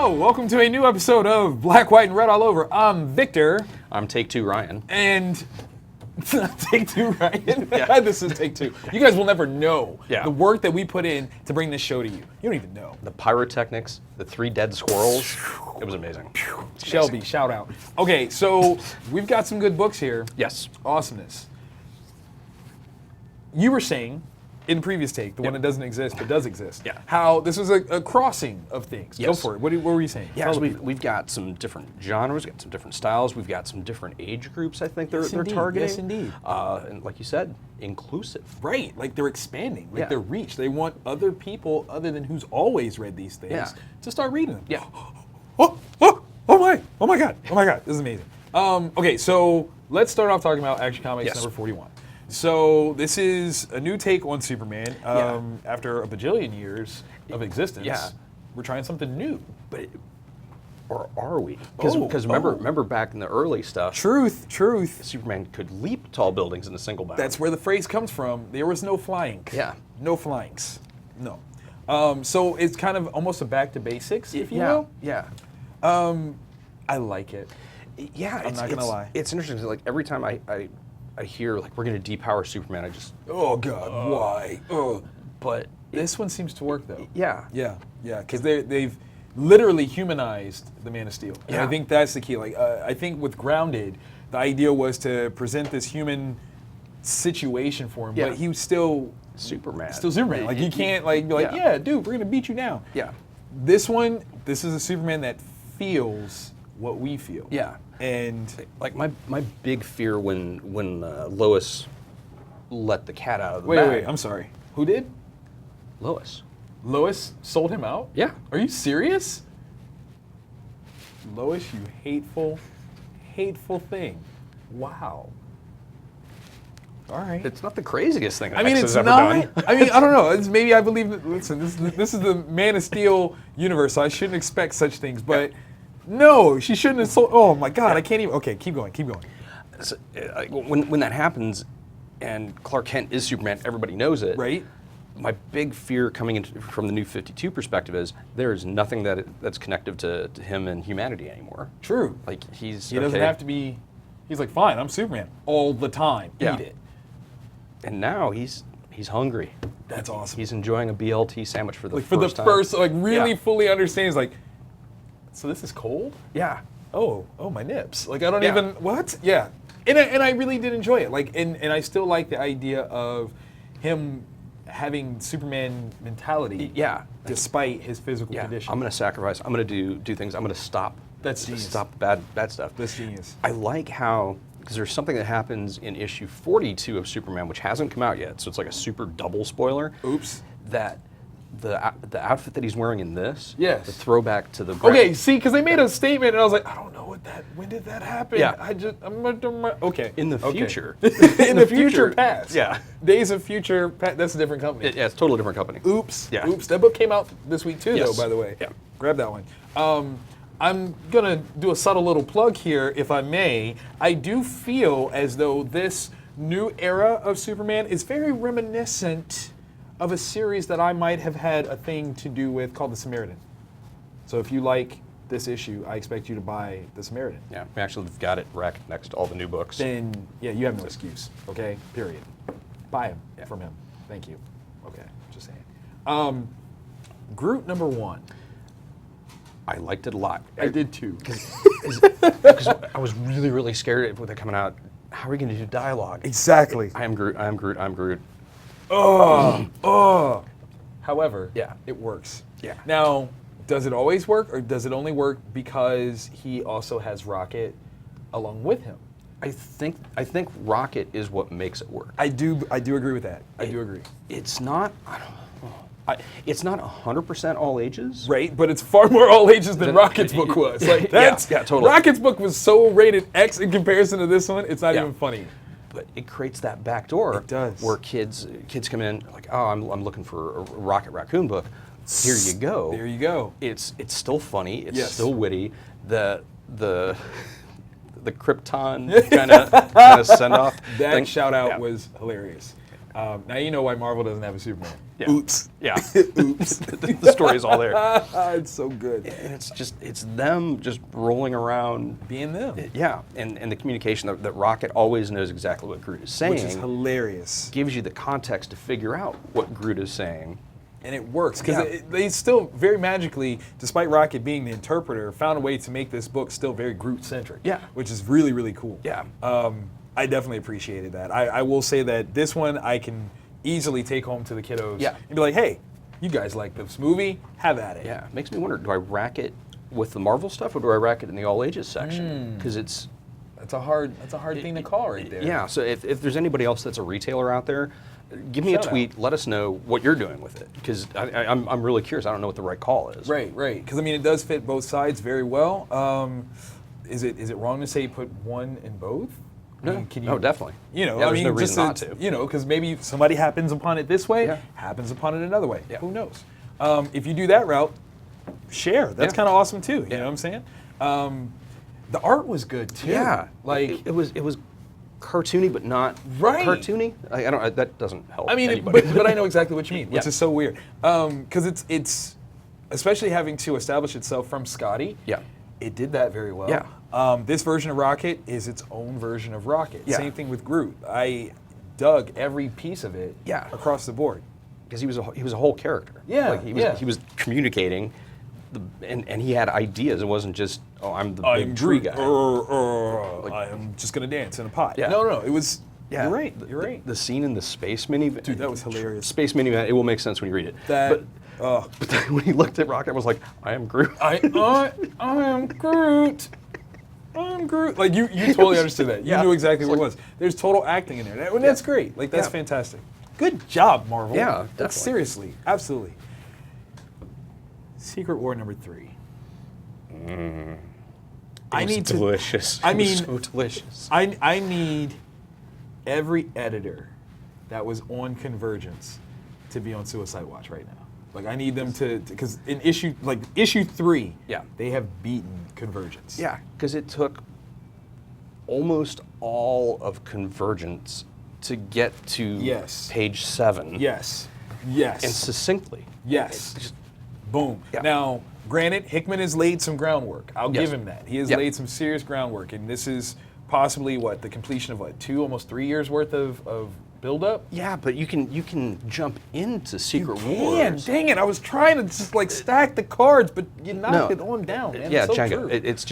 Hello, welcome to a new episode of Black, White, and Red All Over. I'm Victor. I'm Take Two Ryan. And Take Two Ryan? Yeah. This is Take Two. You guys will never know the work that we put in to bring this show to you. You don't even know. The pyrotechnics, the 3 dead squirrels. It was amazing. Shelby, shout out. Okay, so we've got some good books here. Yes. Awesomeness. You were saying, in the previous take, the one that doesn't exist but does exist, how this was a crossing of things. Yes. Go for it. What were you saying? Yeah, so we've got some different genres, we've got some different styles, we've got some different age groups I think they're targeting. Yes, indeed. And like you said, inclusive. Right, like they're expanding, like their reach. They want other people other than who's always read these things to start reading them. Yeah. Oh my God, this is amazing. Okay, so let's start off talking about Action Comics number 41. So this is a new take on Superman after a bajillion years of existence. Yeah. We're trying something new. Or are we? Because remember back in the early stuff. Truth. Superman could leap tall buildings in a single bound. That's where the phrase comes from. There was no flying. Yeah. No flyings. No. So it's kind of almost a back to basics, if you will. Yeah. I like it. Yeah, I'm not gonna lie. It's interesting. 'Cause, like every time I hear like we're gonna depower Superman, I just oh God, why? But this one seems to work though. Yeah. Because they've literally humanized the Man of Steel, and I think that's the key. Like I think with Grounded, the idea was to present this human situation for him, but he was still Superman. Still Superman. Like you can't like be like, yeah, dude, we're gonna beat you down. Yeah. This is a Superman that feels what we feel. Yeah. And like my big fear when Lois let the cat out of the bag. Wait, I'm sorry. Who did? Lois. Lois sold him out? Yeah. Are you serious? Lois, you hateful thing. Wow. All right. It's not the craziest thing I mean, X it's has ever not. done. I mean, I don't know. It's maybe I believe that. Listen, this is the Man of Steel universe, so I shouldn't expect such things. But no, she shouldn't have sold. Oh my God, I can't even. Okay, keep going. So, when that happens, and Clark Kent is Superman, everybody knows it. Right. My big fear coming in from the New 52 perspective is there is nothing that's connective to him and humanity anymore. True. Like he doesn't have to be. He's like, fine, I'm Superman all the time. Yeah. Eat it. And now he's hungry. That's awesome. He's enjoying a BLT sandwich for the like first time. Like really fully understands. Like, so this is cold? Yeah. Oh, my nips. Like I don't even what? Yeah. And I really did enjoy it. Like and I still like the idea of him having Superman mentality. Yeah. Despite his physical condition. I'm gonna sacrifice. I'm gonna do things. I'm gonna stop. That's genius. Stop the bad stuff. That's genius. I like how, because there's something that happens in issue 42 of Superman, which hasn't come out yet, so it's like a super double spoiler. Oops. That the outfit that he's wearing in this, the throwback to the Okay, see, because they made a statement, and I was like, I don't know when did that happen? Yeah. Okay. In the future. in the future past. Yeah. Days of Future Past, that's a different company. It's a totally different company. Oops. Yeah. Oops. That book came out this week too, Yes. though, by the way. Yeah. Grab that one. I'm going to do a subtle little plug here, if I may. I do feel as though this new era of Superman is very reminiscent of a series that I might have had a thing to do with called The Samaritan. So if you like this issue, I expect you to buy The Samaritan. Yeah, we actually have got it racked next to all the new books. Then, you have no excuse, okay? Period. Buy him from him. Thank you. Okay, just saying. Groot number 1. I liked it a lot. I did too. Because I was really, really scared with it coming out. How are we going to do dialogue? Exactly. I am Groot. I am Groot. I'm Groot. However, Yeah. it works. Yeah. Now, does it always work, or does it only work because he also has Rocket along with him? I think Rocket is what makes it work. I do agree with that. I do agree. It's not. It's not 100% all ages. Right, but it's far more all ages than Rocket's book was. Like that's totally. Rocket's book was so rated X in comparison to this one. It's not even funny. But it creates that back door. It does. Where kids come in like, oh, I'm looking for a Rocket Raccoon book. Here you go. There you go. It's still funny. It's still witty. The Krypton kind of send off. That thing. shout out was hilarious. Now you know why Marvel doesn't have a Superman. Yeah. Oops. Yeah. Oops. The story is all there. It's so good. And it's them just rolling around. Being them. Yeah, and the communication that Rocket always knows exactly what Groot is saying. Which is hilarious. Gives you the context to figure out what Groot is saying. And it works, because they still very magically, despite Rocket being the interpreter, found a way to make this book still very Groot-centric. Yeah. Which is really, really cool. Yeah. I definitely appreciated that. I will say that this one I can easily take home to the kiddos and be like, hey, you guys like this movie? Have at it. Yeah, makes me wonder, do I rack it with the Marvel stuff or do I rack it in the all ages section? Because That's a hard thing to call right there. Yeah, so if there's anybody else that's a retailer out there, give me a tweet, let us know what you're doing with it. Because I'm really curious, I don't know what the right call is. Right. Because I mean, it does fit both sides very well. Is it wrong to say put one in both? I No, mean, can no, definitely. You know, Yeah, I there's mean, no reason not to. You know, because maybe somebody happens upon it this way, Yeah. happens upon it another way. Yeah. Who knows? If you do that route, share. That's kind of awesome too. You know what I'm saying? The art was good too. Yeah, like it was cartoony, but not cartoony. I don't. That doesn't help. I mean, anybody. but I know exactly what you mean, which Yeah. is so weird. Because it's especially having to establish itself from Scotty. Yeah. It did that very well. Yeah. This version of Rocket is its own version of Rocket. Yeah. Same thing with Groot. I dug every piece of it Yeah. across the board. because he was a whole character. Yeah, like he was communicating, and he had ideas. It wasn't just I'm the big tree guy. I am just gonna dance in a pot. Yeah. No. It was. Yeah, You're right. You're right. The scene in the space minivan. Dude, that was hilarious. Space minivan. It will make sense when you read it. That. But then when he looked at Rocket, I was like, I am Groot. I am Groot. I'm Groot. Like you totally understood that. You knew exactly what it was. There's total acting in there. And that's great. Like that's fantastic. Good job, Marvel. Yeah, That's definitely. seriously, absolutely. Secret War #3. I need to. delicious. I It was mean, so delicious. I need every editor that was on Convergence to be on Suicide Watch right now. Like I need them to, because in issue 3, they have beaten Convergence. Yeah, because it took almost all of Convergence to get to page 7. Yes. And succinctly. Yes. Just, boom. Yeah. Now, granted, Hickman has laid some groundwork. I'll give him that. He has Yeah. laid some serious groundwork, and this is possibly the completion of 2, almost 3 years worth of build-up. yeah, but you can jump into Secret Man, Wars. dang it! I was trying to just stack the cards, but you knocked it on down, man. Yeah, it's so Jenga.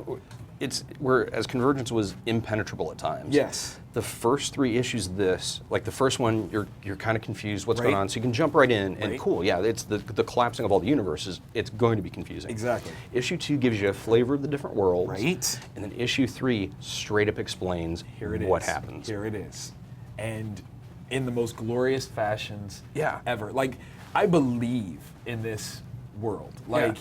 true. It's whereas Convergence was impenetrable at times. Yes. The first 3 issues of this, like the first one, you're kind of confused what's Right. going on, so you can jump right in and Right. cool. Yeah, it's the collapsing of all the universes. It's going to be confusing. Exactly. Issue 2 gives you a flavor of the different worlds. Right. And then issue 3 straight up explains what happens. Here it is. And in the most glorious fashions Yeah. ever. Like, I believe in this world. Like,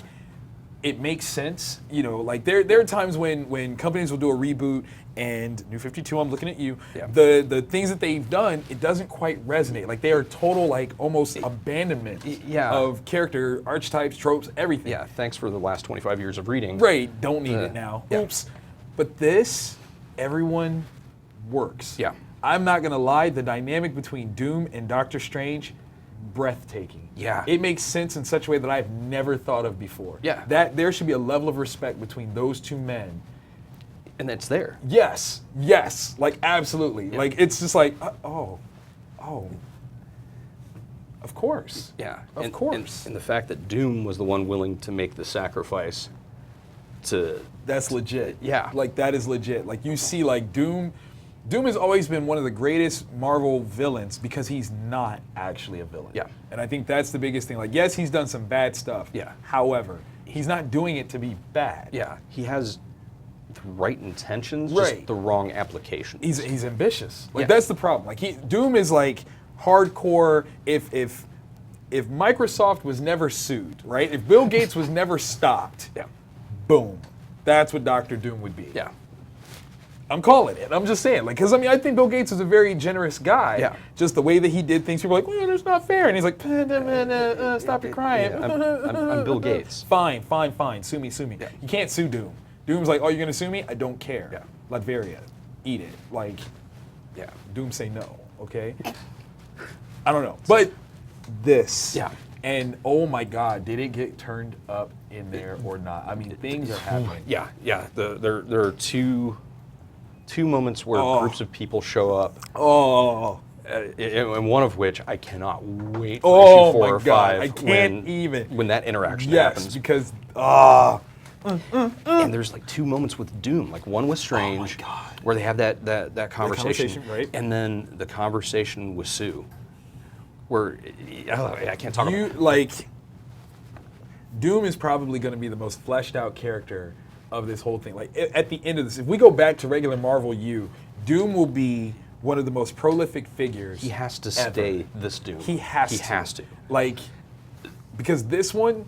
it makes sense. You know, like there are times when companies will do a reboot and New 52, I'm looking at you, Yeah. the things that they've done, it doesn't quite resonate. Like they are total, almost abandonment of character, archetypes, tropes, everything. Yeah, thanks for the last 25 years of reading. Right, don't need it now. Yeah. Oops. But this, everyone works. Yeah. I'm not gonna lie, the dynamic between Doom and Doctor Strange, breathtaking. Yeah. It makes sense in such a way that I've never thought of before. Yeah. That there should be a level of respect between those two men. And it's there. Yes, like absolutely. Yeah. Like it's just like, oh. Of course. Yeah. Of course. And the fact that Doom was the one willing to make the sacrifice to That's legit. Yeah. Like that is legit. Like you see Doom has always been one of the greatest Marvel villains because he's not actually a villain. Yeah. And I think that's the biggest thing. Like yes, he's done some bad stuff. Yeah. However, he's not doing it to be bad. Yeah, he has the right intentions, Right. just the wrong application. He's ambitious. Like Yeah. that's the problem. Like Doom is hardcore. If Microsoft was never sued, right? If Bill Gates was never stopped, Yeah. boom. That's what Dr. Doom would be. Yeah. I'm calling it. I'm just saying, because I think Bill Gates is a very generous guy. Yeah. Just the way that he did things, people are like, well, that's not fair. And he's like, stop your crying. Yeah, I'm Bill Gates. Fine. Sue me. Yeah. You can't sue Doom. Doom's like, oh, you're gonna sue me? I don't care. Yeah. Latveria, eat it. Yeah. Doom say no. okay? I don't know. But this. Yeah. And oh my God, did it get turned up in there or not? I mean, things are happening. Yeah. There are two moments where groups of people show up. Oh. And one of which I cannot wait Oh for issue 4 my or God, 5 I can't even. when that interaction Yes, happens. because And there's like 2 moments with Doom, like one with Strange, God. where they have that conversation, conversation, right. and then the conversation with Sue, where I can't talk you about. like Doom is probably going to be the most fleshed out character of this whole thing. Like at the end of this, if we go back to regular Marvel Doom will be one of the most prolific figures. He has to ever. stay this Doom. He has to. Like, because this one,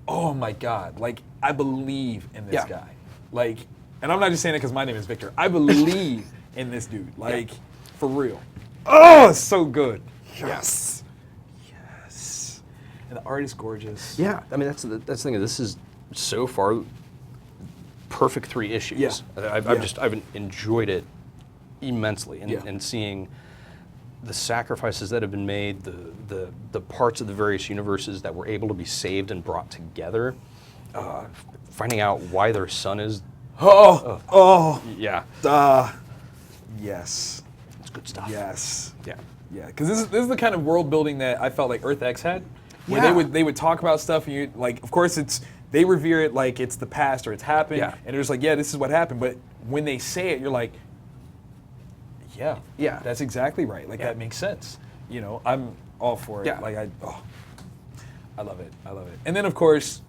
oh my God, like, I believe in this guy. Like, and I'm not just saying it because my name is Victor. I believe in this dude. Like, for real. Oh, it's so good. Yes. Yes. And the art is gorgeous. Yeah, I mean that's the thing. This is so far perfect 3 issues. Yeah. I've enjoyed it immensely, and, Yeah. and seeing the sacrifices that have been made, the parts of the various universes that were able to be saved and brought together, finding out why their son is. Yeah, Yes. it's good stuff. Yes. Yeah. Yeah, because this is the kind of world building that I felt like Earth X had, where Yeah. they would talk about stuff and you like, of course they revere it like it's the past or it's happened, Yeah. and they're just like, yeah, this is what happened. But when they say it, you're like, yeah, that's exactly right. Like that makes sense. You know, I'm all for it. Yeah. Like I love it. I love it. And then of course,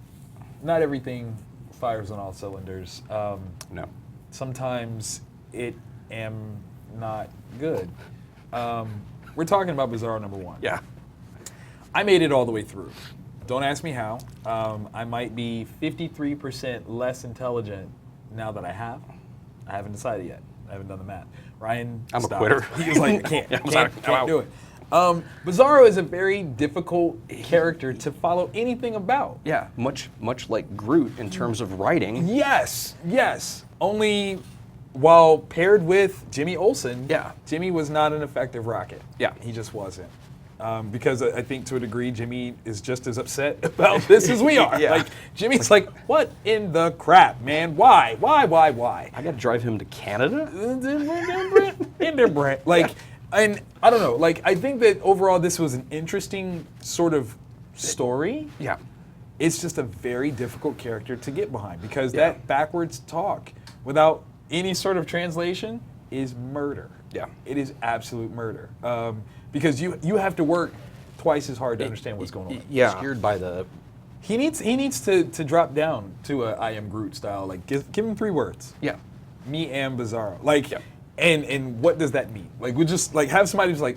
not everything fires on all cylinders. No. Sometimes it am not good. We're talking about Bizarro #1. Yeah. I made it all the way through. Don't ask me how. I might be 53% less intelligent now that I have. I haven't decided yet. I haven't done the math. Ryan, I'm a stopped. quitter. He was like, I Yeah, I'm sorry. can't do it. Bizarro is a very difficult character to follow anything about. Yeah, much like Groot in terms of writing. Yes. Only while paired with Jimmy Olsen, Yeah. Jimmy was not an effective Rocket. Yeah. He just wasn't. Because I think to a degree, Jimmy is just as upset about this as we are. Yeah. Like, Jimmy's like, what in the crap, man? Why? I got to drive him to Canada? Like, and I don't know. Like, I think that overall this was an interesting sort of story. Yeah. It's just a very difficult character to get behind because Yeah. that backwards talk without any sort of translation is murder. Yeah. It is absolute murder. Because you have to work twice as hard to understand what's going on. Yeah. Scared by the. He needs to drop down to a I am Groot style. Like give him 3 words. Yeah. Me am Bizarro. Like, Yeah. and what does that mean? Like we just like have somebody who's like,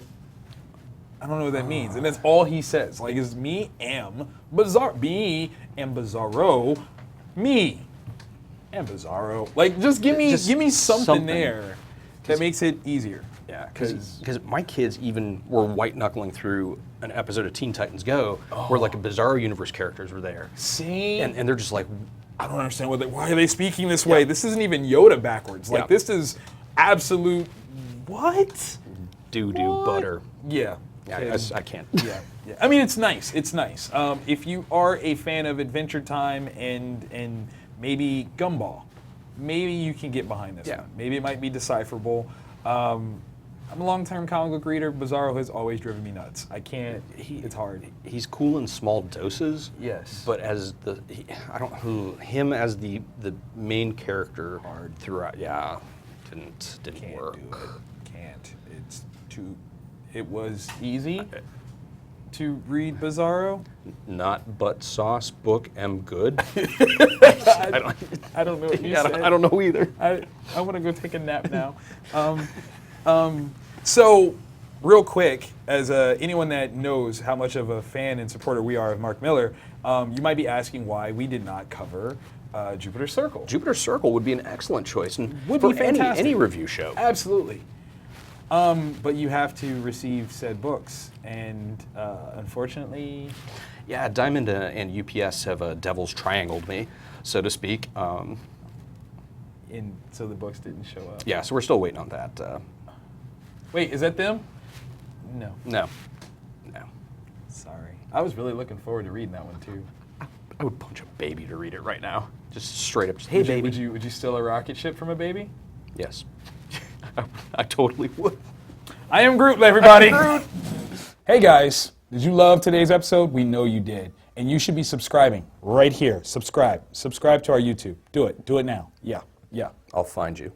I don't know what that means, and that's all he says. Like is me am Bizarro. Me am Bizarro. Me am Bizarro. Like just give me something there that makes it easier. Yeah, because my kids even were white knuckling through an episode of Teen Titans Go where like a Bizarro universe characters were there, See, and they're just like, I don't understand why are they speaking this way? This isn't even Yoda backwards. Like this is absolute what? doo-doo butter. Yeah. Yeah, I can't. Yeah. I mean, it's nice. It's nice. If you are a fan of Adventure Time and maybe Gumball, maybe you can get behind this one. Maybe it might be decipherable. I'm a long-term comic book reader. Bizarro has always driven me nuts. I can't. It's hard. He's cool in small doses. Yes. But as him as the main character Hard. throughout. Yeah, didn't Can't work. do it. Can't. It's too. It was easy to read Bizarro. Not but sauce book am good. I don't know what you said. I don't know either. I want to go take a nap now. So, real quick, as anyone that knows how much of a fan and supporter we are of Mark Miller, you might be asking why we did not cover Jupiter Circle. Jupiter Circle would be an excellent choice, and Would for be fantastic. any review show. Absolutely. But you have to receive said books, and unfortunately, Yeah, Diamond and UPS have devil's triangled me, so to speak. so the books didn't show up. Yeah, so we're still waiting on that. Wait, is that them? No. No. Sorry. I was really looking forward to reading that one too. I would punch a baby to read it right now. Just straight up. Hey, Would you- baby. Would you steal a rocket ship from a baby? Yes. I totally would. I am Groot, everybody. Hey guys, did you love today's episode? We know you did. And you should be subscribing right here. Subscribe. Subscribe to our YouTube. Do it. Do it now. Yeah. I'll find you.